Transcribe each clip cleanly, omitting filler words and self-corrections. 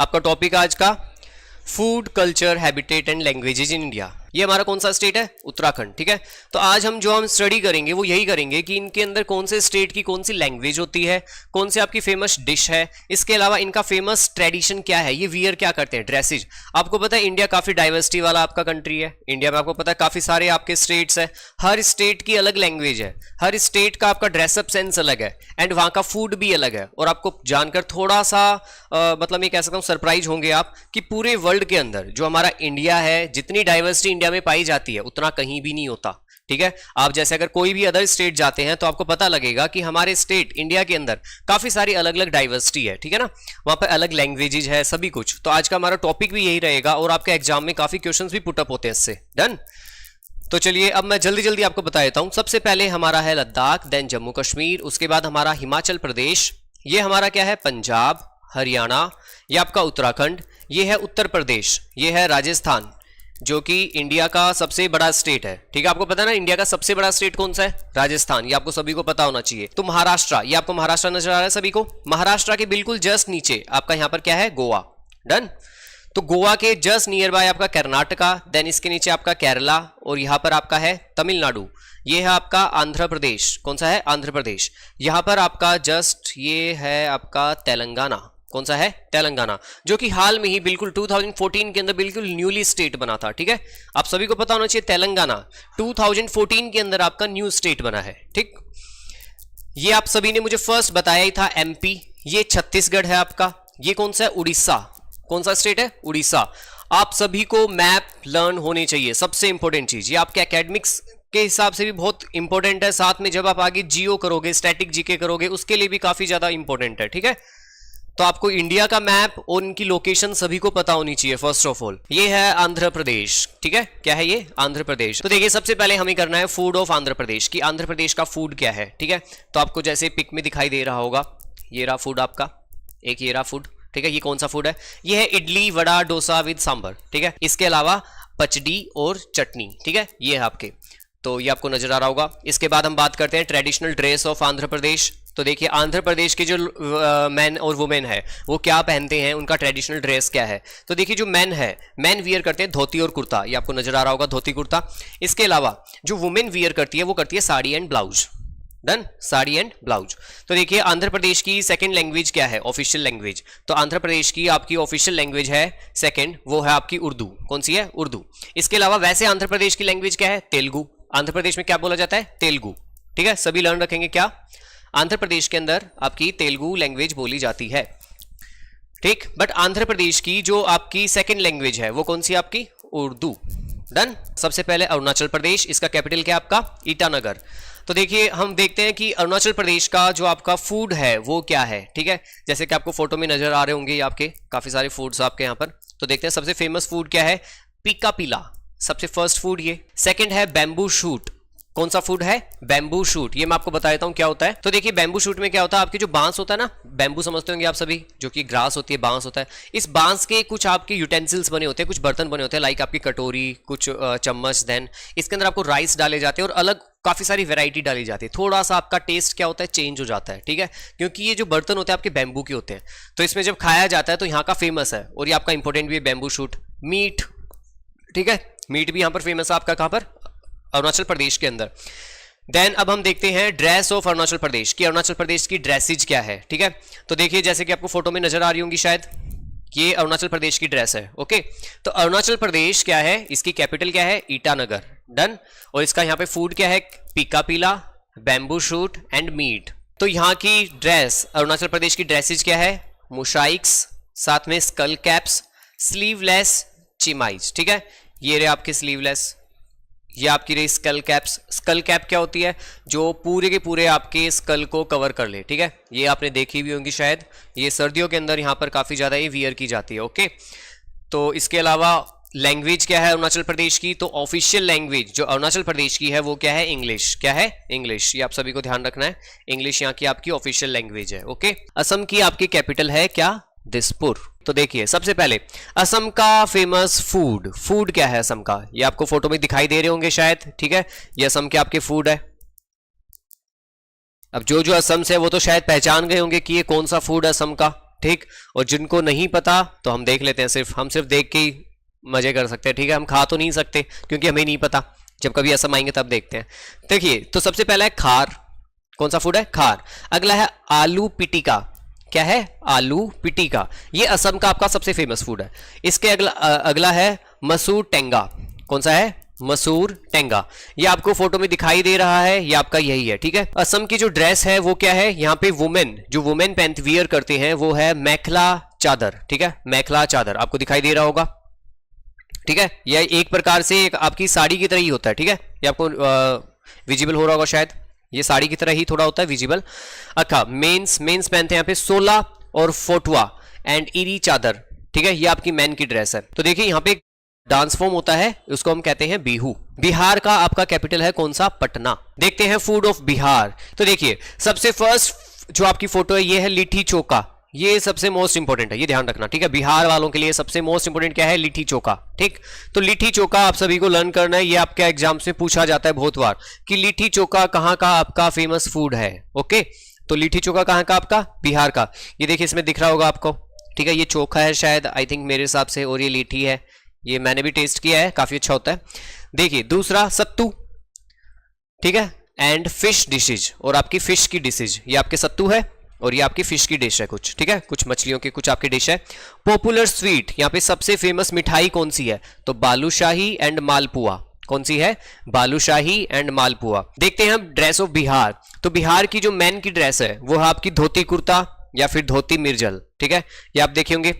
आपका टॉपिक आज का food culture habitat and languages in India. ये हमारा कौन सा स्टेट है? उत्तराखंड। ठीक है, तो आज हम जो स्टडी करेंगे वो यही करेंगे कि इनके अंदर कौन से स्टेट की कौन सी लैंग्वेज होती है, कौन सी आपकी फेमस डिश है, इसके अलावा इनका फेमस ट्रेडिशन क्या है, ये वियर क्या करते हैं, ड्रेसेज। आपको पता है इंडिया काफी डाइवर्सिटी वाला आपका कंट्री है। इंडिया में आपको पता है काफी सारे आपके स्टेट्स है, हर स्टेट की अलग लैंग्वेज है, हर स्टेट का आपका ड्रेसअप सेंस अलग है एंड वहां का फूड भी अलग है। और आपको जानकर थोड़ा सा मतलब ये कह सकता हूं सरप्राइज होंगे आप कि पूरे वर्ल्ड के अंदर जो हमारा इंडिया है, जितनी डाइवर्सिटी इंडिया में पाई जाती है उतना कहीं भी नहीं होता। ठीक है, आप जैसे अगर कोई भी अदर स्टेट जाते हैं तो आपको पता लगेगा कि हमारे स्टेट इंडिया के अंदर काफी सारी अलग अलग डाइवर्सिटी है। ठीक है ना, वहां पर अलग लैंग्वेजेज है, सभी कुछ। तो आज का हमारा टॉपिक भी यही रहेगा और आपके एग्जाम में काफी क्वेश्चंस भी पुटअप होते हैं इससे। डन। तो चलिए अब मैं जल्दी जल्दी आपको बता देता हूं। सबसे पहले हमारा है लद्दाख, देन जम्मू कश्मीर, उसके बाद हमारा हिमाचल प्रदेश, ये हमारा क्या है पंजाब, हरियाणा, ये आपका उत्तराखंड, ये है उत्तर प्रदेश, ये है राजस्थान जो कि इंडिया का सबसे बड़ा स्टेट है। ठीक है, आपको पता है ना इंडिया का सबसे बड़ा स्टेट कौन सा है? राजस्थान। ये आपको सभी को पता होना चाहिए। तो महाराष्ट्र, ये आपको महाराष्ट्र नजर आ रहा है सभी को? महाराष्ट्र के बिल्कुल जस्ट नीचे आपका यहां पर क्या है? गोवा। डन। तो गोवा के जस्ट नियर बाय आपका कर्नाटका, देन इसके नीचे आपका केरला और यहां पर आपका है तमिलनाडु। ये है आपका आंध्र प्रदेश। कौन सा है? आंध्र प्रदेश। यहां पर आपका जस्ट ये है आपका तेलंगाना। कौन सा है? तेलंगाना, जो कि हाल में ही बिल्कुल 2014 के अंदर बिल्कुल न्यूली स्टेट बना था। ठीक है, आप सभी को पता होना चाहिए तेलंगाना 2014 के अंदर आपका न्यू स्टेट बना है। ठीक, ये आप सभी ने मुझे फर्स्ट बताया ही था एमपी, ये छत्तीसगढ़ है आपका, ये कौन सा है? उड़ीसा। कौन सा स्टेट है? उड़ीसा। आप सभी को मैप लर्न होने चाहिए, सबसे इंपॉर्टेंट चीज। ये आपके एकेडमिक्स के हिसाब से भी बहुत इंपॉर्टेंट है, साथ में जब आप आगे जियो करोगे, स्टैटिक जीके करोगे, उसके लिए भी काफी ज्यादा इंपॉर्टेंट है। ठीक है, तो आपको इंडिया का मैप और उनकी लोकेशन सभी को पता होनी चाहिए। फर्स्ट ऑफ ऑल ये है आंध्र प्रदेश। ठीक है, क्या है ये? आंध्र प्रदेश। तो देखिए सबसे पहले हमें करना है फूड ऑफ आंध्र प्रदेश, कि आंध्र प्रदेश का फूड क्या है। ठीक है, तो आपको जैसे पिक में दिखाई दे रहा होगा, ये रहा फूड आपका, एक ये रहा फूड। ठीक है, ये कौन सा फूड है? ये है इडली, वड़ा, डोसा विद सांबर। ठीक है, इसके अलावा पचडी और चटनी। ठीक है, ये है आपके, तो ये आपको नजर आ रहा होगा। इसके बाद हम बात करते हैं traditional dress of Andhra Pradesh. तो देखिए आंध्र प्रदेश के जो मैन और वुमेन है वो क्या पहनते हैं, उनका ट्रेडिशनल ड्रेस क्या है। तो देखिए जो मैन है, मैन वियर करते हैं धोती और कुर्ता, ये आपको नजर आ रहा होगा, धोती कुर्ता। इसके अलावा जो वुमेन वियर करती है वो करती है sari and blouse. Done, sari and blouse. तो देखिए आंध्र प्रदेश की सेकंड लैंग्वेज क्या है? Official language. तो आंध्र प्रदेश की आपकी ऑफिशियल लैंग्वेज है सेकंड, वो है आपकी उर्दू। कौन सी है? उर्दू। इसके अलावा वैसे आंध्र प्रदेश की लैंग्वेज क्या है? तेलुगु। आंध्र प्रदेश में क्या बोला जाता है? तेलुगु। ठीक है, सभी लर्न रखेंगे क्या? आंध्र प्रदेश के अंदर आपकी तेलुगु लैंग्वेज बोली जाती है। ठीक, बट आंध्र प्रदेश की जो आपकी सेकंड लैंग्वेज है वो कौन सी? आपकी उर्दू। डन। सबसे पहले अरुणाचल प्रदेश, इसका कैपिटल क्या है आपका? ईटानगर। तो देखिए हम देखते हैं कि अरुणाचल प्रदेश का जो आपका फूड है वो क्या है। ठीक है, जैसे कि आपको फोटो में नजर आ रहे होंगे आपके काफी सारे फूड्स आपके यहाँ पर। तो देखते हैं सबसे फेमस फूड क्या है? पीका पीला, सबसे फर्स्ट फूड ये। सेकंड है बैम्बू शूट। कौन सा फूड है? Bamboo shoot. ये मैं आपको बता देता हूं क्या होता है। तो देखिए बैम्बू शूट में क्या होता है, आपके जो बांस होता है ना, बैम्बू समझते होंगे आप सभी, जो कि ग्रास होती है, बांस होता है। इस बांस के कुछ आपके यूटेंसिल्स बने होते हैं, कुछ बर्तन बने होते हैं, लाइक आपकी कटोरी, कुछ चम्मच। देन इसके अंदर आपको राइस डाले जाते हैं और अलग काफी सारी वेराइटी डाली जाती है। थोड़ा सा आपका टेस्ट क्या होता है? चेंज हो जाता है। ठीक है, क्योंकि ये जो बर्तन होते हैं आपके बैम्बू के होते हैं, तो इसमें जब खाया जाता है तो यहाँ का फेमस है। और ये आपका इंपॉर्टेंट भी है बैम्बू शूट। मीट, ठीक है, मीट भी यहाँ पर फेमस है आपका, कहाँ पर? अरुणाचल प्रदेश के अंदर। देन अब हम देखते हैं ड्रेस ऑफ अरुणाचल प्रदेश, कि अरुणाचल प्रदेश की ड्रेसेज क्या है। ठीक है, तो देखिए जैसे कि आपको फोटो में नजर आ रही होंगी शायद, ये अरुणाचल प्रदेश की ड्रेस है। ओके, तो अरुणाचल प्रदेश क्या है? इसकी कैपिटल क्या है? ईटानगर। डन। और इसका यहाँ पे फूड क्या है? पीका पीला, बैम्बू शूट एंड मीट। तो यहाँ की ड्रेस, अरुणाचल प्रदेश की ड्रेसेज क्या है? मोशाइक्स, साथ में स्कल कैप्स, स्लीवलेस चिमाइज। ठीक है, ये रहे आपके स्लीवलेस, ये आपकी रही स्कल कैप्स। स्कल कैप क्या होती है? जो पूरे के पूरे आपके स्कल को कवर कर ले। ठीक है, ये आपने देखी भी होंगी शायद, ये सर्दियों के अंदर यहाँ पर काफी ज्यादा ये वियर की जाती है। ओके, तो इसके अलावा लैंग्वेज क्या है अरुणाचल प्रदेश की? तो ऑफिशियल लैंग्वेज जो अरुणाचल प्रदेश की है वो क्या है? इंग्लिश। क्या है? इंग्लिश। ये आप सभी को ध्यान रखना है, इंग्लिश यहाँ की आपकी ऑफिशियल लैंग्वेज है। ओके, असम की आपकी कैपिटल है क्या? दिसपुर। तो देखिए सबसे पहले असम का फेमस फूड क्या है असम का? ये आपको फोटो में दिखाई दे रहे होंगे शायद। ठीक है, ये असम के आपके फूड है। अब जो असम से वो तो शायद पहचान गए होंगे कि ये कौन सा फूड है असम का। ठीक। और जिनको नहीं पता तो हम देख लेते हैं, हम सिर्फ देख के ही मजे कर सकते हैं, ठीक है। हम खा तो नहीं सकते क्योंकि हमें नहीं पता, जब कभी असम आएंगे तब देखते हैं। देखिए तो सबसे पहला है खार, कौन सा फूड है, खार। अगला है आलू पिटिका, क्या है, आलू पिटिका, ये असम का आपका सबसे फेमस फूड है। इसके अगला है मसूर टेंगा, कौन सा है, मसूर टेंगा। ये आपको फोटो में दिखाई दे रहा है, ये आपका यही है, ठीक है। असम की जो ड्रेस है वो क्या है, यहाँ पे वुमेन जो वुमेन पैंट वियर करते हैं वो है मेखला चादर, ठीक है, मेखला चादर आपको दिखाई दे रहा होगा, ठीक है। यह एक प्रकार से एक आपकी साड़ी की तरह ही होता है, ठीक है। ये आपको विजिबल हो रहा होगा शायद, ये साड़ी की तरह ही थोड़ा होता है विजिबल। अच्छा, मेंस पहनते हैं यहाँ पे सोला और फोटुआ एंड इरी चादर, ठीक है, ये आपकी मैन की ड्रेस है। तो देखिए यहाँ पे डांस फॉर्म होता है, उसको हम कहते हैं बिहू। बिहार का आपका कैपिटल है कौन सा, पटना। देखते हैं फूड ऑफ बिहार। तो देखिए सबसे फर्स्ट जो आपकी फोटो है ये है लिट्टी चोखा, ये सबसे मोस्ट इंपोर्टेंट है, ये ध्यान रखना, ठीक है। बिहार वालों के लिए सबसे मोस्ट इंपोर्टेंट क्या है, लिट्टी चोखा, ठीक। तो लिट्टी चोखा आप सभी को लर्न करना है, ये आपके एग्जाम्स में पूछा जाता है बहुत बार कि लिट्टी चोखा कहाँ का आपका फेमस फूड है, ओके। तो लिट्टी चोखा कहाँ का आपका, बिहार का। ये देखिए इसमें दिख रहा होगा आपको, ठीक है, ये चोखा है शायद, आई थिंक मेरे हिसाब से, और ये लिट्टी है, ये मैंने भी टेस्ट किया है, काफी अच्छा होता है। देखिए दूसरा सत्तू, ठीक है, एंड फिश डिशेज, और आपकी फिश की डिशेज, ये आपके सत्तू है और ये आपकी फिश की डिश है कुछ, ठीक है, कुछ मछलियों की कुछ आपकी डिश है। पॉपुलर स्वीट, यहाँ पे सबसे फेमस मिठाई कौन सी है, तो बालूशाही एंड मालपुआ, कौन सी है, बालूशाही एंड मालपुआ। देखते हैं हम ड्रेस ऑफ बिहार। तो बिहार की जो मैन की ड्रेस है वो है आपकी धोती कुर्ता या फिर धोती मिर्जल, ठीक है। ये आप देखे होंगे,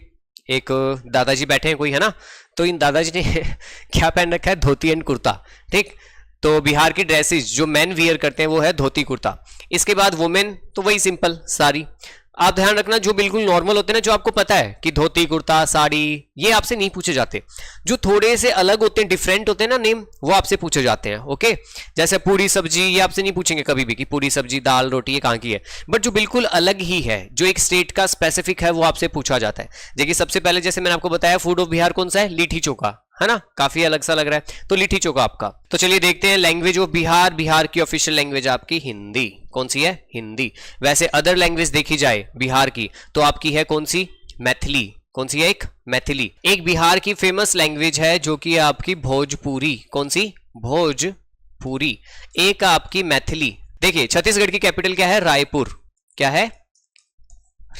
एक दादाजी बैठे हैं कोई, है ना, तो इन दादाजी ने क्या पहन रखा है, धोती एंड कुर्ता, ठीक। तो बिहार की ड्रेसेस जो मेन वियर करते हैं वो है धोती कुर्ता। इसके बाद वुमेन तो वही सिंपल साड़ी। आप ध्यान रखना जो बिल्कुल नॉर्मल होते हैं ना, जो आपको पता है कि धोती कुर्ता साड़ी, ये आपसे नहीं पूछे जाते। जो थोड़े से अलग होते हैं, डिफरेंट होते हैं ना नेम, वो आपसे पूछे जाते हैं, ओके। जैसे पूरी सब्जी, ये आपसे नहीं पूछेंगे कभी भी कि पूरी सब्जी दाल रोटी ये कहाँ की है, बट जो बिल्कुल अलग ही है, जो एक स्टेट का स्पेसिफिक है, वो आपसे पूछा जाता है। देखिए सबसे पहले जैसे मैंने आपको बताया फूड ऑफ बिहार कौन सा है, लिट्टी चोखा, है ना, काफी अलग सा लग रहा है, तो लिट्टी चोखा आपका। तो चलिए देखते हैं लैंग्वेज ऑफ बिहार। बिहार की ऑफिशियल लैंग्वेज आपकी हिंदी, कौन सी है, हिंदी। वैसे अदर लैंग्वेज देखी जाए बिहार की तो आपकी है कौन सी, मैथिली, कौन सी है, एक मैथिली। एक बिहार की फेमस लैंग्वेज है जो कि आपकी भोजपुरी, कौन सी, भोजपुरी। एक आपकी मैथिली। देखिए छत्तीसगढ़ की कैपिटल क्या है, रायपुर, क्या है,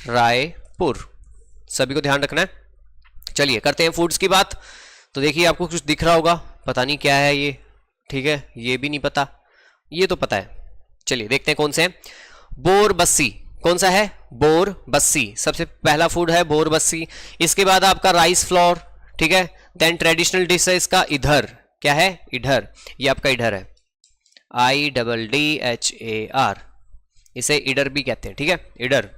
रायपुर, सभी को ध्यान रखना है। चलिए करते हैं फूड्स की बात। तो देखिए आपको कुछ दिख रहा होगा, पता नहीं क्या है ये, ठीक है, ये भी नहीं पता, ये तो पता है। चलिए देखते हैं कौन से हैं। बोर बस्सी, कौन सा है, बोर बस्सी, सबसे पहला फूड है बोर बस्सी। इसके बाद आपका राइस फ्लोर, ठीक है। देन ट्रेडिशनल डिश है इसका इधर, क्या है, इधर, ये आपका इधर है, IDDHAR, इसे इडर भी कहते हैं, ठीक है, इडर।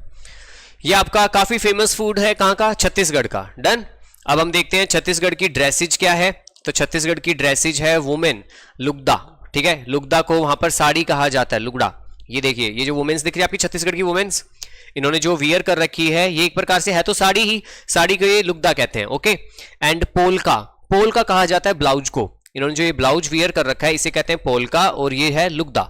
ये आपका काफी फेमस फूड है, कहाँ का, छत्तीसगढ़ का। डन। अब हम देखते हैं छत्तीसगढ़ की ड्रेसेज क्या है। तो छत्तीसगढ़ की ड्रेसेज है वुमेन लुगदा, ठीक है, लुगदा को वहां पर साड़ी कहा जाता है, लुगड़ा। ये देखिए ये जो वुमेन्स दिख रही है आपकी छत्तीसगढ़ की वुमेन्स, इन्होंने जो वियर कर रखी है ये एक प्रकार से है तो साड़ी ही, साड़ी को ये लुगदा कहते हैं, ओके। एंड पोलका, पोलका कहा जाता है ब्लाउज को, इन्होंने जो ये ब्लाउज वियर कर रखा है इसे कहते हैं पोलका, और ये है लुगदा,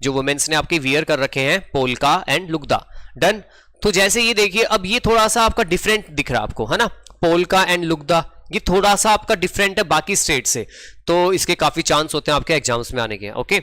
जो वुमेन्स ने आपके वियर कर रखे हैं, पोलका एंड लुगदा। डन। तो जैसे ये देखिए अब ये थोड़ा सा आपका डिफरेंट दिख रहा है आपको, है ना, पोलका एंड लुगदा, ये थोड़ा सा आपका डिफरेंट है बाकी स्टेट से, तो इसके काफी चांस होते हैं आपके एग्जाम्स में आने के, ओके।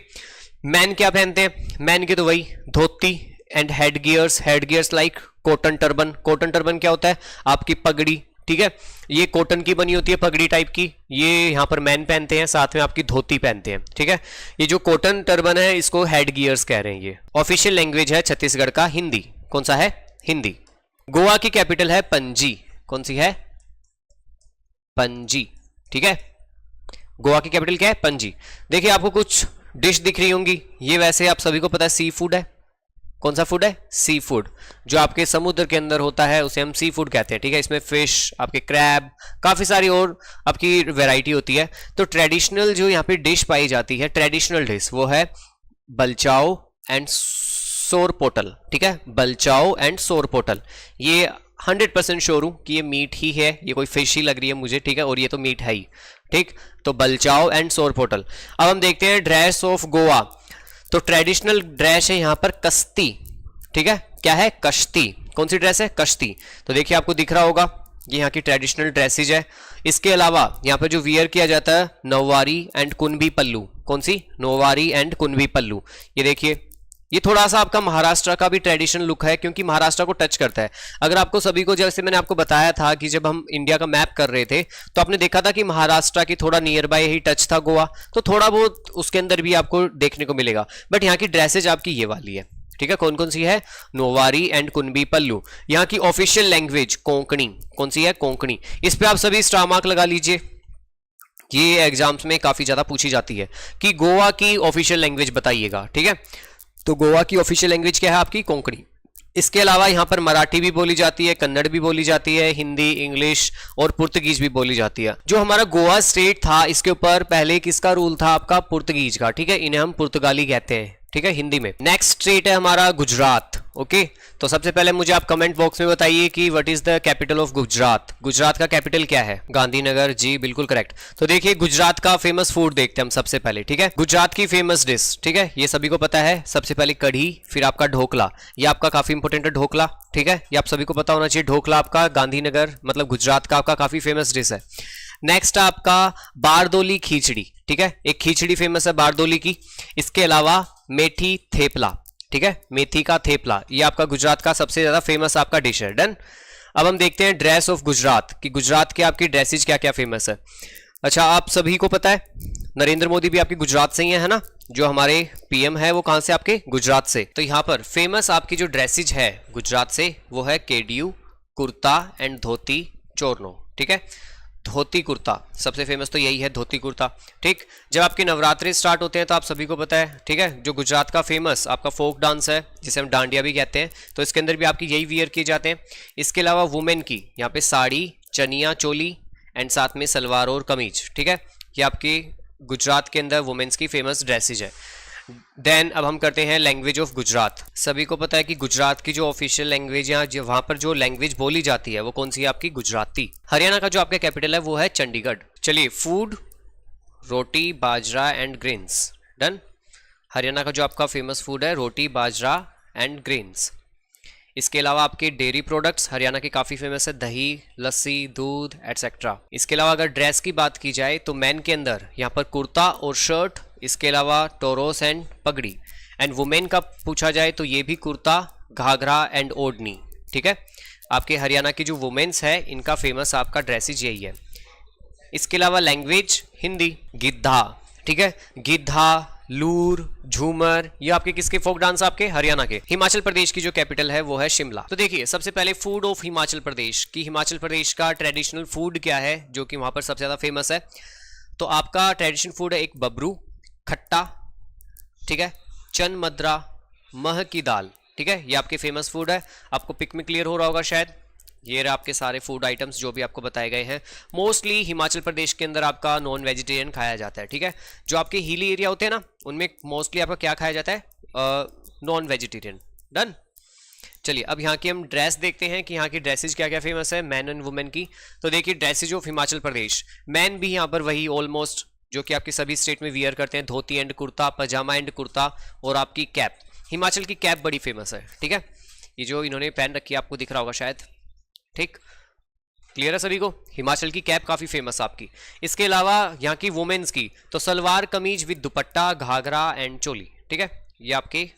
मैन क्या पहनते हैं, मैन के तो वही dhoti and head gears like cotton turban. Cotton turban क्या होता है, आपकी पगड़ी, ठीक है, ये कॉटन की बनी होती है पगड़ी टाइप की, ये यहाँ पर मैन पहनते हैं, साथ में आपकी धोती पहनते हैं, ठीक है। ये जो कॉटन टर्बन है इसको हेड गियर्स कह रहे हैं। ये ऑफिशियल लैंग्वेज है छत्तीसगढ़ का हिंदी, कौन सा है, हिंदी। गोवा की कैपिटल है पणजी, कौन सी है, पणजी, ठीक है, गोवा की कैपिटल क्या है, पणजी। देखिए आपको कुछ डिश दिख रही होंगी, ये वैसे आप सभी को पता है सी फूड है, कौन सा फूड है, सी फूड, जो आपके समुद्र के अंदर होता है उसे हम सी फूड कहते हैं, ठीक है। इसमें फिश, आपके क्रैब, काफी सारी और आपकी वैरायटी होती है। तो ट्रेडिशनल जो यहाँ पे डिश पाई जाती है, ट्रेडिशनल डिश, वो है बलचाओ एंड सोरपोटल, ठीक है, बलचाओ एंड सोरपोटल। ये 100% श्योर हूं कि ये मीट ही है, ये कोई फिश ही लग रही है मुझे, ठीक है, और ये तो मीट है ही, ठीक। तो बलचाओ एंड सोरपोटल। अब हम देखते हैं ड्रेस ऑफ गोवा। तो ट्रेडिशनल ड्रेस है यहाँ पर कश्ती, ठीक है, क्या है, कश्ती, कौन सी ड्रेस है? कश्ती। तो देखिए आपको दिख रहा होगा ये यहाँ की ट्रेडिशनल ड्रेसेज है। इसके अलावा यहाँ पर जो वियर किया जाता है नौवारी एंड कुनबी पल्लू। कौन सी? नौवारी एंड कुनबी पल्लू। ये देखिए ये थोड़ा सा आपका महाराष्ट्र का भी ट्रेडिशनल लुक है क्योंकि महाराष्ट्र को टच करता है। अगर आपको सभी को, जैसे मैंने आपको बताया था कि जब हम इंडिया का मैप कर रहे थे तो आपने देखा था कि महाराष्ट्र की थोड़ा नियर बाय ही टच था गोवा, तो थोड़ा बहुत उसके अंदर भी आपको देखने को मिलेगा। बट यहाँ की ड्रेसेज आपकी ये वाली है, ठीक है। कौन कौन सी है? नौवारी एंड कुनबी पल्लू। यहाँ की ऑफिशियल लैंग्वेज कोंकणी। कौन सी है? कोंकणी। इस पे आप सभी स्टार मार्क लगा लीजिए, ये एग्जाम्स में काफी ज्यादा पूछी जाती है कि गोवा की ऑफिशियल लैंग्वेज बताइएगा, ठीक है। तो गोवा की ऑफिशियल लैंग्वेज क्या है? आपकी कोंकणी। इसके अलावा यहाँ पर मराठी भी बोली जाती है, कन्नड़ भी बोली जाती है, हिंदी, इंग्लिश और पुर्तगीज भी बोली जाती है। जो हमारा गोवा स्टेट था इसके ऊपर पहले किसका रूल था? आपका पुर्तगीज का, ठीक है। इन्हें हम पुर्तगाली कहते हैं, ठीक है, हिंदी में। नेक्स्ट स्टेट है हमारा गुजरात। ओके, तो सबसे पहले मुझे आप कमेंट बॉक्स में बताइए कि what is the capital of Gujarat. Gujarat का कैपिटल क्या है? गांधीनगर। जी बिल्कुल करेक्ट। तो देखिए गुजरात का फेमस फूड देखते हैं हम सबसे पहले, ठीक है। गुजरात की फेमस डिश, ठीक है, ये सभी को पता है। सबसे पहले कढ़ी, फिर आपका ढोकला। ये आपका काफी इंपॉर्टेंट है ढोकला, ठीक है, ये आप सभी को पता होना चाहिए। ढोकला आपका गांधीनगर मतलब गुजरात का आपका काफी फेमस डिश है। नेक्स्ट आपका बारदोली खिचड़ी, ठीक है, एक खिचड़ी फेमस है बारदोली की। इसके अलावा मेथी थेपला, ठीक है, मेथी का थेपला, ये आपका गुजरात का सबसे ज्यादा फेमस आपका डिश है। डन। अब हम देखते हैं ड्रेस ऑफ गुजरात कि गुजरात के आपकी ड्रेसेज क्या क्या फेमस है। अच्छा, आप सभी को पता है नरेंद्र मोदी भी आपके गुजरात से ही है ना, जो हमारे पीएम है वो कहां से? आपके गुजरात से। तो यहां पर फेमस आपकी जो ड्रेसेज है गुजरात से वो है केडियू, कुर्ता एंड धोती चोरनो, ठीक है। धोती कुर्ता सबसे फेमस तो यही है, धोती कुर्ता, ठीक। जब आपके नवरात्रि स्टार्ट होते हैं तो आप सभी को पता है, ठीक है, जो गुजरात का फेमस आपका फोक डांस है जिसे हम डांडिया भी कहते हैं, तो इसके अंदर भी आपकी यही वियर किए जाते हैं। इसके अलावा वुमेन की यहाँ पे साड़ी, चनिया चोली एंड साथ में सलवार और कमीज, ठीक है, ये आपकी गुजरात के अंदर वुमेन्स की फेमस ड्रेसेज है। देन अब हम करते हैं लैंग्वेज ऑफ गुजरात। सभी को पता है कि गुजरात की जो ऑफिशियल लैंग्वेज है, वहां पर जो लैंग्वेज बोली जाती है वो कौन सी है? आपकी गुजराती। हरियाणा का जो आपका कैपिटल है वो है चंडीगढ़। चलिए, food, roti, bajra and grains. Done. Haryana का जो आपका फेमस फूड है रोटी, बाजरा एंड ग्रेन्स। इसके अलावा आपके डेयरी प्रोडक्ट्स हरियाणा के काफ़ी फेमस है, दही, लस्सी, दूध एटसेट्रा। इसके अलावा अगर ड्रेस की बात की जाए तो मैन के अंदर यहाँ पर कुर्ता और शर्ट, इसके अलावा टोरोस एंड पगड़ी। एंड वुमेन का पूछा जाए तो ये भी कुर्ता, घाघरा एंड ओढ़नी, ठीक है। आपके हरियाणा की जो वुमेन्स है इनका फेमस आपका ड्रेसेज यही है। इसके अलावा लैंग्वेज हिंदी, गिद्धा, ठीक है, गिद्धा, लूर, झूमर, ये आपके किसके फोक डांस? आपके हरियाणा के। हिमाचल प्रदेश की जो कैपिटल है वो है शिमला। तो देखिए सबसे पहले फूड ऑफ हिमाचल प्रदेश कि हिमाचल प्रदेश का ट्रेडिशनल फूड क्या है जो कि वहां पर सबसे ज्यादा फेमस है। तो आपका ट्रेडिशनल फूड है एक बबरू, खट्टा, ठीक है, चन मद्रा, मह की दाल, ठीक है, ये आपके फेमस फूड है। आपको पिक में क्लियर हो रहा होगा शायद। ये रहे आपके सारे फूड आइटम्स जो भी आपको बताए गए हैं। मोस्टली हिमाचल प्रदेश के अंदर आपका नॉन वेजिटेरियन खाया जाता है, ठीक है। जो आपके हिली एरिया होते हैं ना उनमें मोस्टली आपका क्या खाया जाता है? Non vegetarian. डन। चलिए अब यहाँ की हम ड्रेस देखते हैं कि यहाँ की ड्रेसेज क्या क्या फेमस है मैन एंड वुमेन की। तो देखिए dresses of Himachal Pradesh, men भी यहाँ पर वही ऑलमोस्ट जो कि आपके सभी स्टेट में वियर करते हैं, धोती एंड कुर्ता, पजामा एंड कुर्ता और आपकी कैप। हिमाचल की कैप बड़ी फेमस है, ठीक है, ये जो इन्होंने पहन रखी है आपको दिख रहा होगा शायद, ठीक, क्लियर है सभी को? हिमाचल की कैप काफी फेमस आपकी। इसके अलावा यहाँ की वुमेन्स की तो salwar kameez with dupatta, Ghaghara and चोली, ठीक है, ये आपके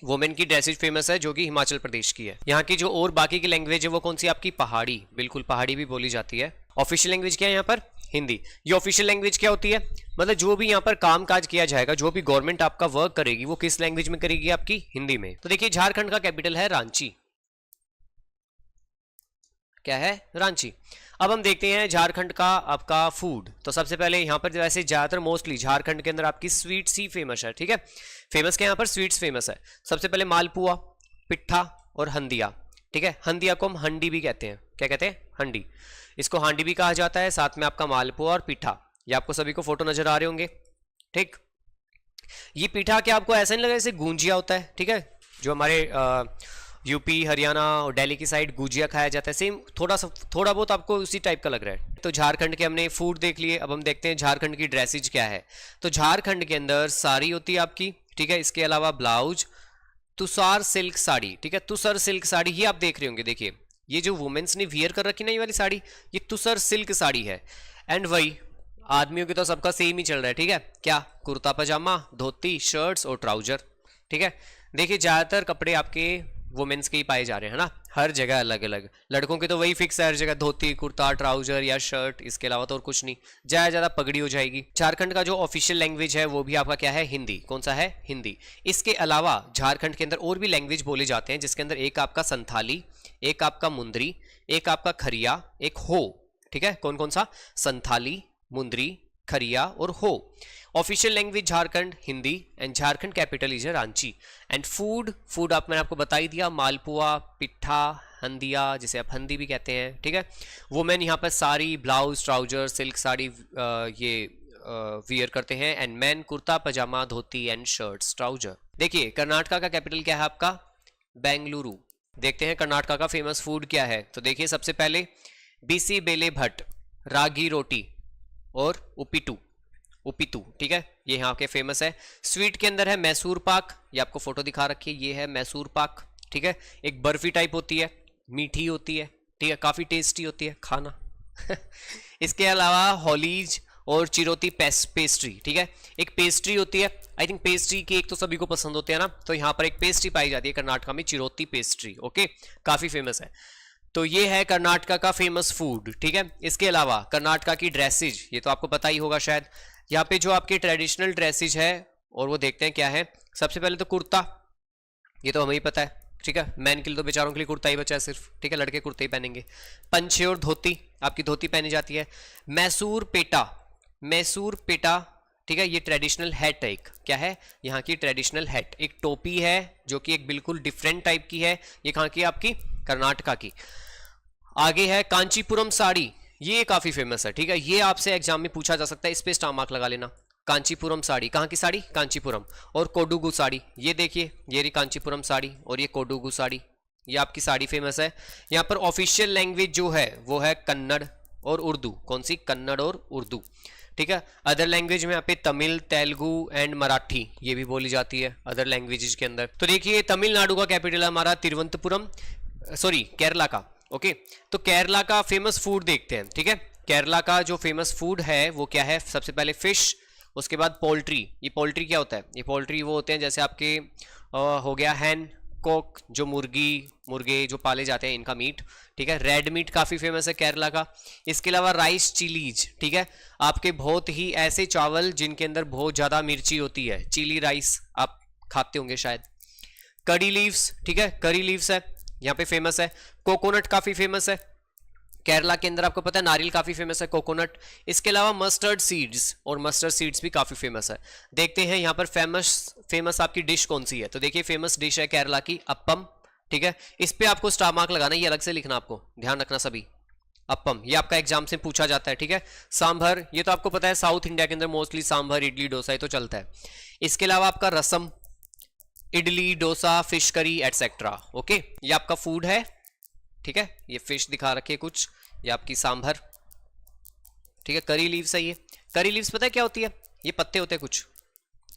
वुमेन की ड्रेसेज फेमस है जो कि हिमाचल प्रदेश की है। यहाँ की जो और बाकी की लैंग्वेज है वो कौन सी? आपकी पहाड़ी, बिल्कुल पहाड़ी भी बोली जाती है। ऑफिशियल लैंग्वेज क्या है यहाँ पर? हिंदी। ये ऑफिशियल लैंग्वेज क्या होती है? मतलब जो भी यहाँ पर काम काज किया जाएगा, जो भी गवर्नमेंट आपका वर्क करेगी वो किस लैंग्वेज में करेगी? आपकी हिंदी में। तो देखिए झारखंड का कैपिटल है रांची, क्या है? रांची। अब हम देखते हैं झारखंड का आपका फूड। तो सबसे पहले यहाँ पर वैसे ज्यादातर मोस्टली झारखंड के अंदर आपकी स्वीट्स ही फेमस है, ठीक है, फेमस क्या यहाँ पर? स्वीट्स फेमस है। सबसे पहले मालपुआ, पिट्ठा और हंदिया, ठीक है, हंदिया को हम हंडी भी कहते हैं। क्या कहते हैं? हंडी। इसको हांडी भी कहा जाता है। साथ में आपका मालपुआ और पिठा, ये आपको सभी को फोटो नजर आ रहे होंगे, ठीक। ये पिठा क्या आपको ऐसा नहीं लगा जैसे गूंजिया होता है, ठीक है, जो हमारे यूपी, हरियाणा और दिल्ली की साइड गुजिया खाया जाता है, सेम थोड़ा बहुत आपको उसी टाइप का लग रहा है। तो झारखंड के हमने फूड देख लिए, अब हम देखते हैं झारखंड की ड्रेसेज क्या है। तो झारखंड के अंदर साड़ी होती है आपकी, ठीक है, इसके अलावा ब्लाउज, तुषार सिल्क साड़ी, ठीक है, तुषार सिल्क साड़ी, ये आप देख रहे होंगे, देखिए ये जो वुमेन्स ने वियर कर रखी ना ये वाली साड़ी, ये तुषार सिल्क साड़ी है। एंड वही आदमियों की तो सबका सेम ही चल रहा है, ठीक है, क्या, कुर्ता पजामा, धोती, शर्ट्स और ट्राउजर, ठीक है। देखिए ज्यादातर कपड़े आपके वुमेन्स के ही पाए जा रहे हैं ना, हर जगह अलग अलग। लड़कों के तो वही फिक्स है हर जगह, धोती कुर्ता ट्राउजर या शर्ट, इसके अलावा तो और कुछ नहीं, ज्यादा पगड़ी हो जाएगी। झारखंड का जो ऑफिशियल लैंग्वेज है वो भी आपका क्या है, हिंदी। कौन सा है, हिंदी। इसके अलावा झारखंड के अंदर और भी लैंग्वेज बोले जाते हैं, जिसके अंदर एक आपका संथाली, एक आपका मुंदरी, एक आपका खरिया, एक हो, ठीक है। कौन कौन सा, संथाली, मुंदरी, खरिया और हो। Official language Jharkhand Hindi and Jharkhand capital is Ranchi. And food मैंने आपको बता ही दिया, मालपुआ, पिट्ठा, हंदिया, जिसे आप हंदी भी कहते हैं, ठीक है। वुमेन यहाँ पर sari, blouse, trouser, silk sari ये वियर करते हैं। And men kurta pajama, dhoti and shirts, trouser. देखिए कर्नाटका का कैपिटल क्या है आपका, बेंगलुरु। देखते हैं कर्नाटका का फेमस फूड क्या है। तो देखिए सबसे पहले बीसी बेले भट्ट, रागी रोटी और उपिटू, ठीक है, ये यहाँ के फेमस है। स्वीट के अंदर है मैसूर पाक, ये आपको फोटो दिखा रखी है, ये है मैसूर पाक, ठीक है। एक बर्फी टाइप होती है, मीठी होती है, ठीक है, काफी टेस्टी होती है खाना। इसके अलावा हॉलीज और चिरोती पेस्ट्री, ठीक है, एक पेस्ट्री होती है। आई थिंक पेस्ट्री केक तो सभी को पसंद होते हैं ना, तो यहाँ पर एक पेस्ट्री पाई जाती है कर्नाटका में, चिरोती पेस्ट्री, ओके, काफी फेमस है। तो ये है कर्नाटका का फेमस फूड, ठीक है। इसके अलावा कर्नाटका की ड्रेसेज, ये तो आपको पता ही होगा शायद। यहाँ पे जो आपके ट्रेडिशनल ड्रेसेज है और वो देखते हैं क्या है। सबसे पहले तो कुर्ता, ये तो हमें ही पता है, ठीक है, मैन के लिए तो बेचारों के लिए कुर्ता ही बचा है सिर्फ, ठीक है, लड़के कुर्ते ही पहनेंगे। पंछे और धोती, आपकी धोती पहनी जाती है। मैसूर पेटा, ठीक है, ये ट्रेडिशनल हैट है, एक क्या है यहाँ की ट्रेडिशनल हैट, एक टोपी है जो कि एक बिल्कुल डिफरेंट टाइप की है। ये कहाँ की, आपकी कर्नाटका की। आगे है कांचीपुरम साड़ी, ये काफी फेमस है, ठीक है, ये आपसे एग्जाम में पूछा जा सकता है, इस पे स्टार मार्क लगा लेना। कांचीपुरम साड़ी, कहाँ की साड़ी, कांचीपुरम। और कोडुगु साड़ी, ये देखिए ये रही कांचीपुरम साड़ी और ये कोडुगु साड़ी, ये आपकी साड़ी फेमस है। यहाँ पर ऑफिशियल लैंग्वेज जो है वो है कन्नड़ और उर्दू। कौन सी, कन्नड़ और उर्दू, ठीक है। अदर लैंग्वेज में यहाँ पे तमिल, तेलुगु एंड मराठी ये भी बोली जाती है अदर लैंग्वेजेस के अंदर। तो देखिए तमिलनाडु का कैपिटल है हमारा तिरुवनंतपुरम, सॉरी केरला का, ओके। तो केरला का फेमस फूड देखते हैं, ठीक है। केरला का जो फेमस फूड है वो क्या है, सबसे पहले फिश, उसके बाद पोल्ट्री। ये पोल्ट्री क्या होता है, ये पोल्ट्री वो होते हैं जैसे आपके हो गया हैन, कोक, जो मुर्गे जो पाले जाते हैं इनका मीट, ठीक है। रेड मीट काफी फेमस है केरला का। इसके अलावा राइस चिलीज, ठीक है, आपके बहुत ही ऐसे चावल जिनके अंदर बहुत ज्यादा मिर्ची होती है, चिली राइस आप खाते होंगे शायद। करी लीव्स, ठीक है, करी लीव्स है यहाँ पे फेमस है। कोकोनट काफी फेमस है केरला के अंदर, आपको पता है नारियल काफी फेमस है, कोकोनट। इसके अलावा मस्टर्ड सीड्स, और मस्टर्ड सीड्स भी काफी फेमस है। देखते हैं यहाँ पर फेमस आपकी डिश कौन सी है। तो देखिए फेमस डिश है केरला की अप्पम, ठीक है, इस पे आपको स्टार मार्क लगाना, ये अलग से लिखना, आपको ध्यान रखना सभी। अप्पम ये आपका एग्जाम से पूछा जाता है, ठीक है। सांभर, ये तो आपको पता है साउथ इंडिया के अंदर मोस्टली सांभर, इडली, डोसा ये तो चलता है। इसके अलावा आपका rasam, idli, dosa, fish curry etcetera, okay, ये आपका फूड है, ठीक है। ये फिश दिखा रखे कुछ, ये आपकी सांभर, ठीक है। करी लीव्स है, ये करी लीव्स पता है क्या होती है, ये पत्ते होते हैं कुछ,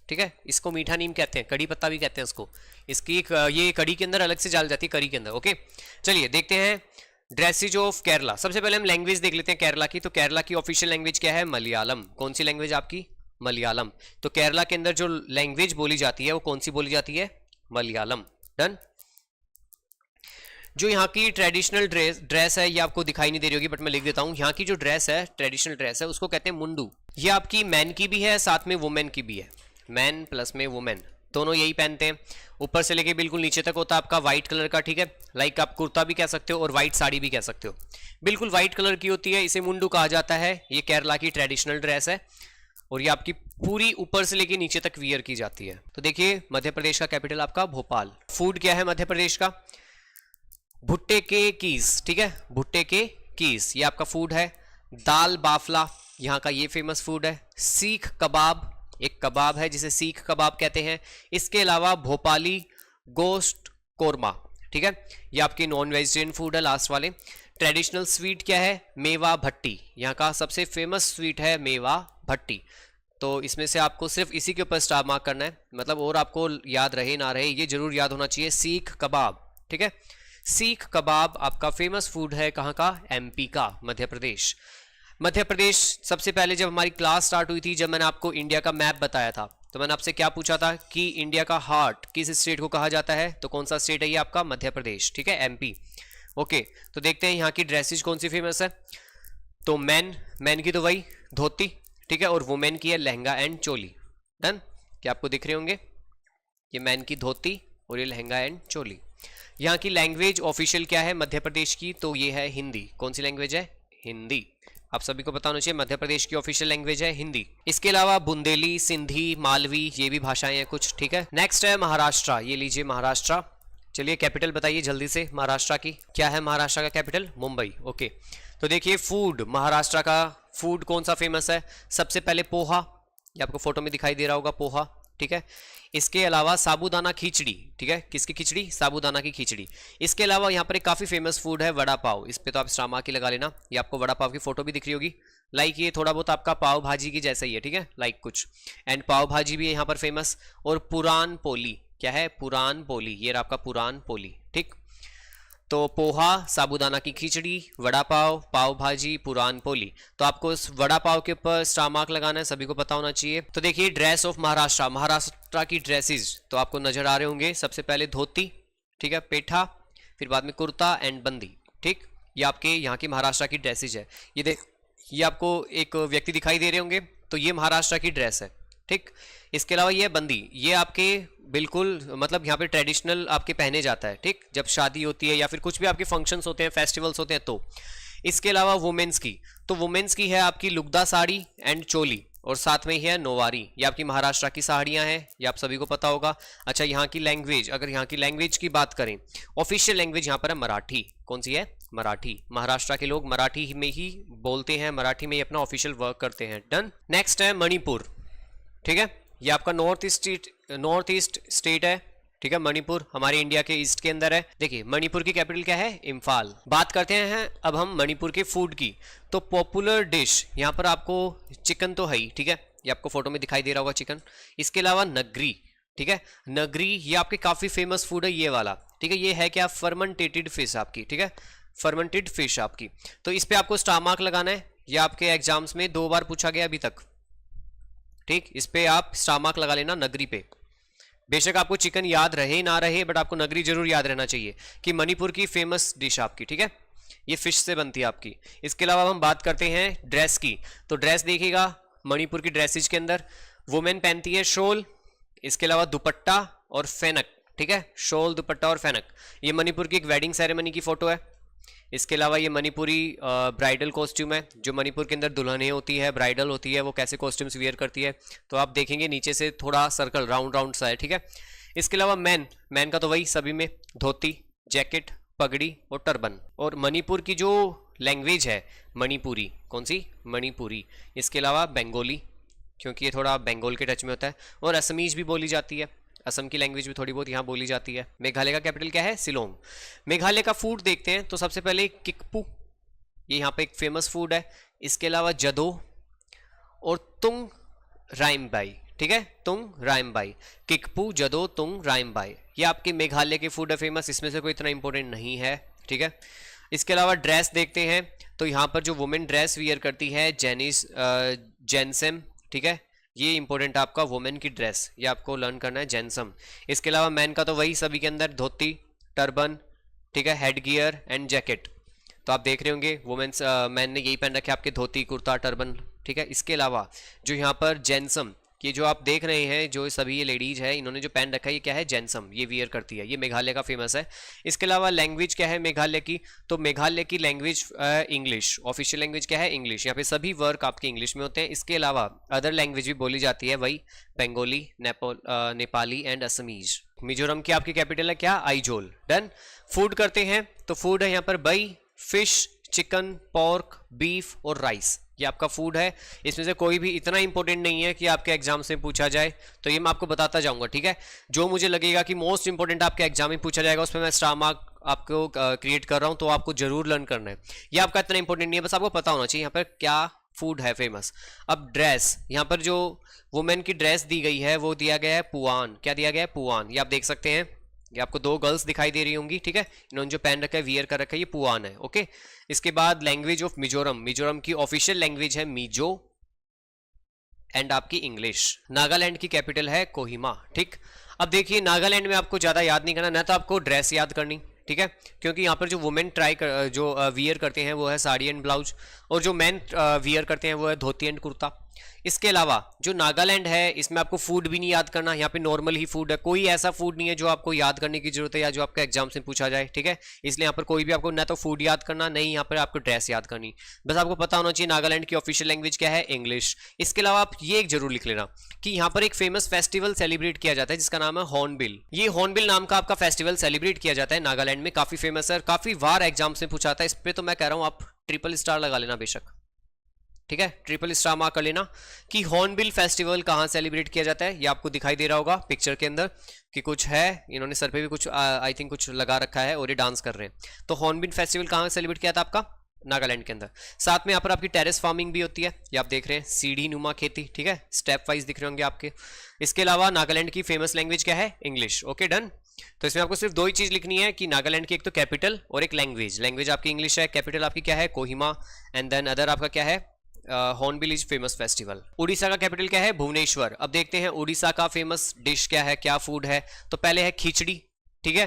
ठीक है, इसको मीठा नीम कहते हैं, कड़ी पत्ता भी कहते हैं इसको। इसकी ये कड़ी के अंदर अलग से डाल जाती है, करी के अंदर, ओके। चलिए देखते हैं ड्रेसेज ऑफ केरला। सबसे पहले हम लैंग्वेज देख लेते हैं केरला की। तो केरला की ऑफिशियल लैंग्वेज क्या है, मलयालम। कौन सी लैंग्वेज आपकी, मलयालम। तो केरला के अंदर जो लैंग्वेज बोली जाती है वो कौन सी बोली जाती है, मलयालम। डन। जो यहाँ की ट्रेडिशनल ड्रेस है, ये आपको दिखाई नहीं दे रही होगी बट मैं लिख देता हूँ। यहाँ की जो ड्रेस है, ट्रेडिशनल ड्रेस है, उसको कहते हैं मुंडू। ये आपकी मैन की भी है, साथ में वुमेन की भी है, मैन प्लस में वुमेन, दोनों यही पहनते हैं। ऊपर से लेके बिल्कुल नीचे तक होता है आपका व्हाइट कलर का, ठीक है। लाइक आप कुर्ता भी कह सकते हो और व्हाइट साड़ी भी कह सकते हो, बिल्कुल व्हाइट कलर की होती है, इसे मुंडू कहा जाता है। ये केरला की ट्रेडिशनल ड्रेस है और ये आपकी पूरी ऊपर से लेके नीचे तक वियर की जाती है। तो देखिए मध्य प्रदेश का कैपिटल आपका भोपाल। फूड क्या है मध्य प्रदेश का, भुट्टे के कीज, ठीक है, भुट्टे के कीज ये आपका फूड है। दाल बाफला यहाँ का ये फेमस फूड है। सीख कबाब, एक कबाब है जिसे सीख कबाब कहते हैं। इसके अलावा भोपाली गोश्त कोरमा, ठीक है, ये आपके नॉन वेजिटेरियन फूड है लास्ट वाले। ट्रेडिशनल स्वीट क्या है, मेवा भट्टी, यहाँ का सबसे फेमस स्वीट है मेवा भट्टी। तो इसमें से आपको सिर्फ इसी के ऊपर स्टार मार्क करना है, मतलब और आपको याद रहे ना रहे ये जरूर याद होना चाहिए, सीख कबाब। ठीक है, सीख कबाब आपका फेमस फूड है कहाँ का? एमपी का, मध्य प्रदेश। मध्य प्रदेश सबसे पहले जब हमारी क्लास स्टार्ट हुई थी, जब मैंने आपको इंडिया का मैप बताया था, तो मैंने आपसे क्या पूछा था कि इंडिया का हार्ट किस स्टेट को कहा जाता है, तो कौन सा स्टेट है ये आपका? मध्य प्रदेश। ठीक है, एमपी। ओके, तो देखते हैं यहाँ की ड्रेसेज कौन सी फेमस है। तो मैन की तो वही धोती, ठीक है, और वुमेन की है लहंगा एंड चोली। डन, क्या आपको दिख रहे होंगे? ये मैन की धोती और ये लहंगा एंड चोली। यहाँ की लैंग्वेज ऑफिशियल क्या है मध्य प्रदेश की? तो ये है हिंदी। कौन सी लैंग्वेज है? हिंदी। आप सभी को पता होना चाहिए मध्य प्रदेश की ऑफिशियल लैंग्वेज है हिंदी। इसके अलावा बुंदेली, सिंधी, मालवी ये भी भाषाएं हैं कुछ। ठीक है, नेक्स्ट है महाराष्ट्र। ये लीजिए महाराष्ट्र। चलिए कैपिटल बताइए जल्दी से महाराष्ट्र की। क्या है महाराष्ट्र का कैपिटल? मुंबई। ओके, तो देखिए फूड, महाराष्ट्र का फूड कौन सा फेमस है? सबसे पहले पोहा, ये आपको फोटो में दिखाई दे रहा होगा पोहा। ठीक है, इसके अलावा साबूदाना खिचड़ी। ठीक है, किसकी खिचड़ी? साबूदाना की खिचड़ी। इसके अलावा यहाँ पर एक काफी फेमस फूड है वड़ा पाव। इस पे तो आप स्टार मार्क ही लगा लेना। ये आपको वड़ा पाव की फोटो भी दिख रही होगी, लाइक ये थोड़ा बहुत आपका पाव भाजी की जैसा ही है। ठीक है, लाइक कुछ, एंड पाव भाजी भी है यहाँ पर फेमस। और पुरान पोली, क्या है? पुरान पोली, ये आपका पुरान पोली। ठीक, तो पोहा, साबूदाना की खिचड़ी, वड़ा पाव, पाव भाजी, पुरान पोली। तो आपको इस वड़ा पाव के ऊपर स्टार मार्क लगाना है, सभी को पता होना चाहिए। तो देखिए ड्रेस ऑफ महाराष्ट्र, महाराष्ट्र की ड्रेसेस तो आपको नजर आ रहे होंगे। सबसे पहले धोती, ठीक है, पेठा, फिर बाद में कुर्ता एंड बंदी। ठीक, ये आपके यहाँ की महाराष्ट्र की ड्रेसेज है। ये आपको एक व्यक्ति दिखाई दे रहे होंगे, तो ये महाराष्ट्र की ड्रेस है। ठीक, इसके अलावा ये बंदी, ये आपके बिल्कुल मतलब यहाँ पे ट्रेडिशनल आपके पहने जाता है। ठीक, जब शादी होती है या फिर कुछ भी आपके फंक्शंस होते हैं, फेस्टिवल्स होते हैं तो। इसके अलावा वुमेन्स की, तो वुमेन्स की है आपकी लुगदा साड़ी एंड चोली, और साथ में ही है नौवारी। ये आपकी महाराष्ट्र की साड़ियाँ हैं, ये आप सभी को पता होगा। अच्छा, यहाँ की लैंग्वेज, अगर यहाँ की लैंग्वेज की बात करें, ऑफिशियल लैंग्वेज यहाँ पर है मराठी। कौन सी है? मराठी। महाराष्ट्र के लोग मराठी में ही बोलते हैं, मराठी में ही अपना ऑफिशियल वर्क करते हैं। डन, नेक्स्ट है मणिपुर। ठीक है, ये आपका नॉर्थ ईस्ट स्टेट है। ठीक है, मणिपुर हमारे इंडिया के ईस्ट के अंदर है। देखिए मणिपुर की कैपिटल क्या है? इम्फाल। बात करते हैं अब हम मणिपुर के फूड की। तो पॉपुलर डिश यहाँ पर आपको चिकन तो है ही। ठीक है, ये आपको फोटो में दिखाई दे रहा होगा चिकन। इसके अलावा नगरी, ठीक है, नगरी ये आपके काफी फेमस फूड है ये वाला। ठीक है, ये है क्या? फर्मेंटेटेड फिश आपकी। ठीक है, फर्मेंटेड फिश आपकी। तो इस पे आपको स्टार मार्क लगाना है, ये आपके एग्जाम्स में 2 बार पूछा गया अभी तक। ठीक, इस पे आप स्टार मार्क लगा लेना नगरी पे। बेशक आपको चिकन याद रहे ना रहे, बट आपको नगरी जरूर याद रहना चाहिए कि मणिपुर की फेमस डिश आपकी। ठीक है, ये फिश से बनती है आपकी। इसके अलावा हम बात करते हैं ड्रेस की। तो ड्रेस देखिएगा मणिपुर की ड्रेसेज के अंदर वुमेन पहनती है शॉल, इसके अलावा दुपट्टा और फेनक। ठीक है, शॉल, दुपट्टा और फेनक। ये मणिपुर की एक वेडिंग सेरेमनी की फोटो है। इसके अलावा ये मणिपुरी ब्राइडल कॉस्ट्यूम है। जो मणिपुर के अंदर दुल्हनें होती है, ब्राइडल होती है, वो कैसे कॉस्ट्यूम्स वियर करती है, तो आप देखेंगे नीचे से थोड़ा सर्कल राउंड सा है। ठीक है, इसके अलावा मैन का तो वही सभी में धोती, जैकेट, पगड़ी और टर्बन। और मणिपुर की जो लैंग्वेज है मणिपुरी, कौन सी? मणिपुरी। इसके अलावा बंगाली, क्योंकि ये थोड़ा बंगाल के टच में होता है, और असमीज भी बोली जाती है। असम की लैंग्वेज भी थोड़ी बहुत यहाँ बोली जाती है। मेघालय का कैपिटल क्या है? शिलोंग। मेघालय का फूड देखते हैं। तो सबसे पहले किकपू, ये यहाँ पे एक फेमस फूड है। इसके अलावा जदो और तुंग राइमबाई। ठीक है, तुंग राइमबाई, किकपू, जदो, तुंग राइमबाई, ये आपके मेघालय के फूड है फेमस। इसमें से कोई इतना इंपॉर्टेंट नहीं है। ठीक है, इसके अलावा ड्रेस देखते हैं। तो यहाँ पर जो वुमेन ड्रेस वियर करती है जेनसम। ठीक है, ये इंपॉर्टेंट आपका वुमेन की ड्रेस, ये आपको लर्न करना है, जेनसम। इसके अलावा मैन का तो वही सभी के अंदर धोती, टर्बन, ठीक है, हेड गियर एंड जैकेट। तो आप देख रहे होंगे वुमेन्स मैन ने यही पहन रखे आपके धोती, कुर्ता, टर्बन। ठीक है, इसके अलावा जो यहाँ पर जेनसम, ये जो आप देख रहे हैं, जो सभी ये लेडीज है, इन्होंने जो पहन रखा है ये क्या है? जेनसम, ये वियर करती है। ये मेघालय का फेमस है। इसके अलावा लैंग्वेज क्या है मेघालय की? तो मेघालय की लैंग्वेज इंग्लिश, ऑफिशियल लैंग्वेज क्या है? इंग्लिश। यहाँ पे सभी वर्क आपके इंग्लिश में होते हैं। इसके अलावा अदर लैंग्वेज भी बोली जाती है, वही बंगाली, नेपाली एंड असमीज। मिजोरम की आपकी कैपिटल है क्या? आइजोल। डन, फूड करते हैं। तो फूड है यहाँ पर बई, फिश, चिकन, पोर्क, बीफ और राइस, ये आपका फूड है। इसमें से कोई भी इतना इंपॉर्टेंट नहीं है कि आपके एग्जाम से पूछा जाए, तो ये मैं आपको बताता जाऊंगा। ठीक है, जो मुझे लगेगा कि मोस्ट इंपॉर्टेंट आपके एग्जाम में पूछा जाएगा, उस पर मैं स्टार मार्क आपको क्रिएट कर रहा हूं, तो आपको जरूर लर्न करना है। ये आपका इतना इंपॉर्टेंट नहीं है, बस आपको पता होना चाहिए यहाँ पर क्या फूड है फेमस। अब ड्रेस, यहाँ पर जो वुमेन की ड्रेस दी गई है वो दिया गया है पुआन। क्या दिया गया है? पुआन। ये आप देख सकते हैं, ये आपको दो गर्ल्स दिखाई दे रही होंगी, ठीक है, इन्होंने जो पहन रखा है, वियर कर रखा है, ये पुआन है। ओके, इसके बाद लैंग्वेज ऑफ मिजोरम, मिजोरम की ऑफिशियल लैंग्वेज है मिजो एंड आपकी इंग्लिश। नागालैंड की कैपिटल है कोहिमा। ठीक, अब देखिए नागालैंड में आपको ज्यादा याद नहीं करना, ना तो आपको ड्रेस याद करनी, ठीक है, क्योंकि यहाँ पर जो वुमेन जो वियर करते हैं वो है साड़ी एंड ब्लाउज, और जो मैन वियर करते हैं वो है धोती एंड कुर्ता। इसके अलावा जो नागालैंड है इसमें आपको फूड भी नहीं याद करना, यहाँ पे नॉर्मल ही फूड है, कोई ऐसा फूड नहीं है जो आपको याद करने की जरूरत है या जो आपका एग्जाम से पूछा जाए, ठीक है, इसलिए यहाँ पर कोई भी आपको ना तो फूड याद करना, नहीं यहाँ पर आपको ड्रेस याद करनी, बस आपको पता होना चाहिए नागालैंड की ऑफिशियल लैंग्वेज क्या है, इंग्लिश। इसके अलावा आप ये एक जरूर लिख लेना कि यहाँ पर एक फेमस फेस्टिवल सेलिब्रेट किया जाता है जिसका नाम है हॉर्नबिल। ये हॉर्नबिल नाम का आपका फेस्टिवल सेलिब्रेट किया जाता है नागालैंड में, काफी फेमस है, काफी बार एग्जाम से पूछा था, इस पर तो मैं कह रहा हूँ आप ट्रिपल स्टार लगा लेना बेशक, ठीक है, ट्रिपल स्टार मार्क कर लेना कि हॉर्नबिल फेस्टिवल कहाँ सेलिब्रेट किया जाता है। ये आपको दिखाई दे रहा होगा पिक्चर के अंदर कि कुछ है, इन्होंने सर पे भी कुछ आई थिंक कुछ लगा रखा है और ये डांस कर रहे हैं। तो हॉर्नबिल फेस्टिवल कहाँ सेलिब्रेट किया था आपका? नागालैंड के अंदर। साथ में यहाँ पर आपकी टेरेस फार्मिंग भी होती है, ये आप देख रहे हैं, सीढ़ी नुमा खेती, ठीक है, स्टेप वाइज दिख रहे होंगे आपके। इसके अलावा नागालैंड की फेमस लैंग्वेज क्या है? इंग्लिश। Okay done. तो इसमें आपको सिर्फ दो ही चीज लिखनी है कि नागालैंड की एक तो कैपिटल और एक लैंग्वेज, लैंग्वेज आपकी इंग्लिश है, कैपिटल आपकी क्या है? कोहिमा, एंड देन अदर आपका क्या है? Hornbill is famous festival. Orissa का कैपिटल क्या है? भुवनेश्वर। अब देखते हैं उड़ीसा का फेमस डिश क्या है, क्या फूड है। तो पहले है खिचड़ी, ठीक है,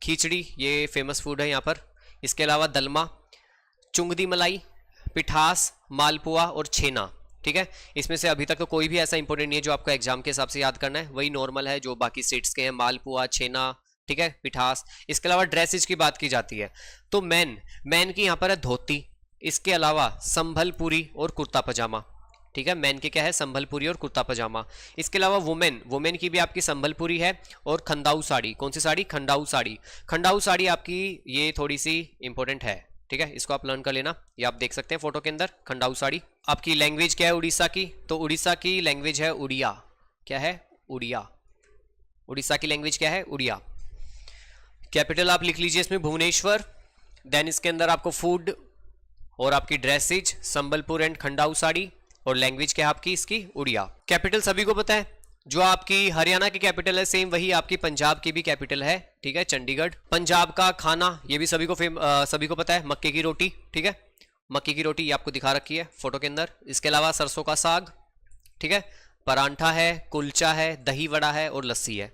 खिचड़ी ये फेमस फूड है यहाँ पर। इसके अलावा दलमा, चुंगदी मलाई, पिठास, मालपुआ और छेना, ठीक है। इसमें से अभी तक तो कोई भी ऐसा इंपॉर्टेंट नहीं है जो आपको एग्जाम के हिसाब से याद करना है, वही नॉर्मल है जो बाकी स्टेट्स के हैं, मालपुआ, छेना, ठीक है, पिठास। इसके अलावा ड्रेसेज की बात की जाती है तो मैन की यहाँ पर है धोती, इसके अलावा संभलपुरी और कुर्ता पजामा, ठीक है, मैन के क्या है? संभलपुरी और कुर्ता पजामा। इसके अलावा वुमेन की भी आपकी संभलपुरी है और खंडाऊ साड़ी। कौन सी साड़ी? खंडाऊ साड़ी। खंडाऊ साड़ी आपकी ये थोड़ी सी इंपॉर्टेंट है, ठीक है, इसको आप लर्न कर लेना, ये आप देख सकते हैं फोटो के अंदर, खंडाऊ साड़ी। आपकी लैंग्वेज क्या है उड़ीसा की? तो उड़ीसा की लैंग्वेज है उड़िया। क्या है? उड़िया। उड़ीसा की लैंग्वेज क्या है? उड़िया। कैपिटल आप लिख लीजिए इसमें भुवनेश्वर, देन इसके अंदर आपको फूड और आपकी ड्रेसेज संबलपुर एंड खंडाऊ साड़ी, और लैंग्वेज क्या है आपकी इसकी? उड़िया। कैपिटल सभी को पता है, जो आपकी हरियाणा की कैपिटल है सेम वही आपकी पंजाब की भी कैपिटल है, ठीक है, चंडीगढ़। पंजाब का खाना ये भी सभी को पता है, मक्के की रोटी, ठीक है, मक्के की रोटी ये आपको दिखा रखी है फोटो के अंदर। इसके अलावा सरसों का साग, ठीक है, परांठा है, कुलचा है, दही वड़ा है और लस्सी है,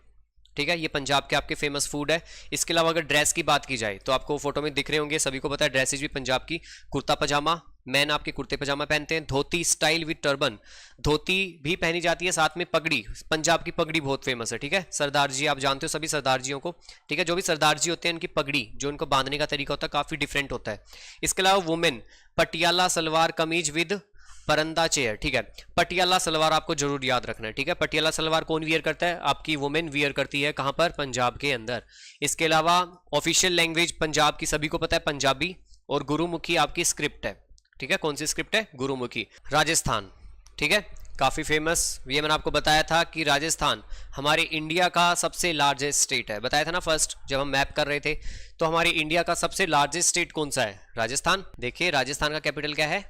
ठीक है, ये पंजाब के आपके फेमस फूड है। इसके अलावा अगर ड्रेस की बात की जाए तो आपको फोटो में दिख रहे होंगे, सभी को पता है ड्रेसेज भी पंजाब की, कुर्ता पजामा, मैन आपके कुर्ते पजामा पहनते हैं, धोती स्टाइल विद टर्बन, धोती भी पहनी जाती है, साथ में पगड़ी, पंजाब की पगड़ी बहुत फेमस है, ठीक है, सरदार जी आप जानते हो सभी सरदार जियों को, ठीक है, जो भी सरदार जी होते हैं उनकी पगड़ी जो उनको बांधने का तरीका होता है काफी डिफरेंट होता है। इसके अलावा women Patiala salwar kameez with परंदा chair, ठीक है, पटियाला सलवार आपको जरूर याद रखना है, ठीक है, पटियाला सलवार कौन वियर करता है? आपकी वुमेन वियर करती है, कहां पर? पंजाब के अंदर। इसके अलावा ऑफिशियल लैंग्वेज पंजाब की सभी को पता है पंजाबी, और गुरुमुखी आपकी स्क्रिप्ट है, ठीक है, कौन सी स्क्रिप्ट है? गुरुमुखी। राजस्थान, ठीक है, काफी फेमस, ये मैंने आपको बताया था कि राजस्थान हमारे इंडिया का सबसे लार्जेस्ट स्टेट है, बताया था ना फर्स्ट जब हम मैप कर रहे थे, तो हमारी इंडिया का सबसे लार्जेस्ट स्टेट कौन सा है? राजस्थान। देखिए राजस्थान का कैपिटल क्या है?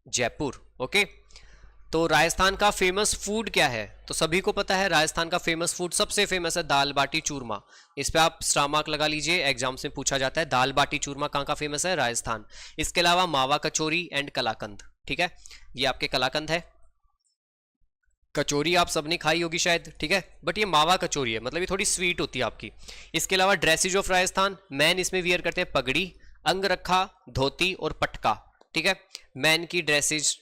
जयपुर। ओके, तो राजस्थान का फेमस फूड क्या है? तो सभी को पता है राजस्थान का फेमस फूड सबसे फेमस है दाल बाटी चूरमा, इस पे आप स्टार मार्क लगा लीजिए, एग्जाम से पूछा जाता है। दाल बाटी चूरमा कहाँ का फेमस है? राजस्थान। इसके अलावा मावा कचौरी एंड कलाकंद, ठीक है, ये आपके कलाकंद है, कचौरी आप सबने खाई होगी शायद, ठीक है, बट ये मावा कचौरी है, मतलब ये थोड़ी स्वीट होती है आपकी। इसके अलावा ड्रेसेज ऑफ राजस्थान, मैन इसमें वियर करते हैं पगड़ी, अंगरखा, धोती और पटका, ठीक है, मैन की dresses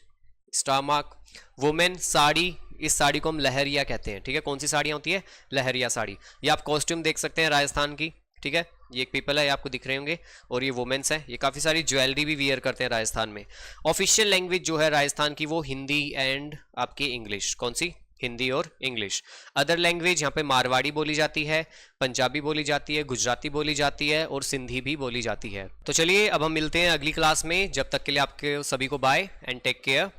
star mark. Women sari, इस साड़ी को हम लहरिया कहते हैं, ठीक है, कौन सी साड़ियाँ होती है? लहरिया साड़ी। ये आप कॉस्ट्यूम देख सकते हैं राजस्थान की, ठीक है, ये एक पीपल है, ये आपको दिख रहे होंगे, और ये वुमेन्स है, ये काफ़ी सारी ज्वेलरी भी वियर करते हैं राजस्थान में। ऑफिशियल लैंग्वेज जो है राजस्थान की वो हिंदी एंड आपकी इंग्लिश, कौन सी? हिंदी और इंग्लिश। अदर लैंग्वेज यहाँ पे मारवाड़ी बोली जाती है, पंजाबी बोली जाती है, गुजराती बोली जाती है और सिंधी भी बोली जाती है। तो चलिए अब हम मिलते हैं अगली क्लास में, जब तक के लिए आपके सभी को बाय एंड टेक केयर।